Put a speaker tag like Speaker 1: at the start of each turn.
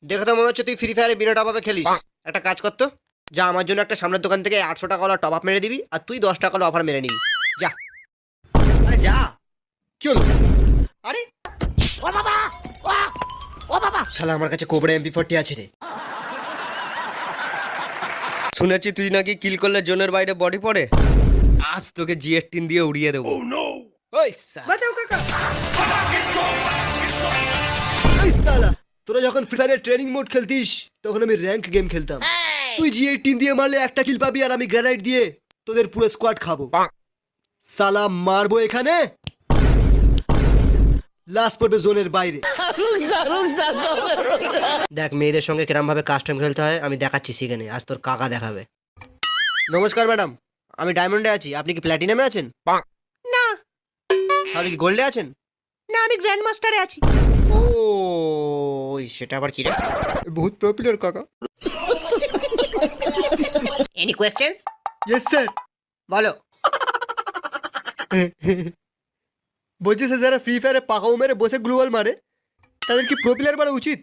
Speaker 1: দেখে তো মনে হচ্ছে তুই ফ্রি ফায়ারে বিনা টপ আপে খেলিস। একটা কাজ করতো, যা আমার জন্য একটা সামনের দোকান থেকে 800 টাকা টপ আপ মেরে দিবি, আর তুই 10 টাকা অফার মেরে নিবি। যা, আরে যা। কি হলো? আরে ও বাবা, ও বাবা, শালা আমার কাছে কোবরা MP40 আছে রে।
Speaker 2: শুনেছি তুই নাকি কিল করলে জোনের বাইরে বডি পড়ে। আজ তোকে G18 দিয়ে উড়িয়ে দেবো। ওই
Speaker 3: বাঁচাও কাকা।
Speaker 1: এই শালা, তোরা যখন ফ্রি ফায়ারের ট্রেনিং মোড খেলতিস তখন আমি র্যাঙ্ক গেম খেলতাম। তুই G18 দিয়ে মারলে একটা কিল পাবি, আর আমি গ্রেনাইট দিয়ে তোদের পুরো স্কোয়াড খাবো। শালা মারবো এখানে, লাস্ট পড়বে জোনের বাইরে। দেখ মেয়েদের সঙ্গে কিরম ভাবে কাস্টম খেলতে হয় আমি দেখাচ্ছি, শিখে নে, আজ তোর কাকা দেখাবে। নমস্কার ম্যাডাম, আমি ডায়মন্ডে আছি, আপনি কি প্ল্যাটিনামে আছেন?
Speaker 3: না
Speaker 1: তাহলে কি গোল্ডে আছেন?
Speaker 3: না, আমি গ্র্যান্ড মাস্টারে আছি।
Speaker 1: ও সেটা আবার কি রে? বহুত পপুলার কাকা।
Speaker 3: Any question?
Speaker 1: ইয়েস স্যার, বলো। বলছি স্যার, যারা ফ্রি ফায়ারে পাকাও মেরে বসে গ্লোবাল মারে তাদের কি প্রো প্লেয়ার বানা উচিত?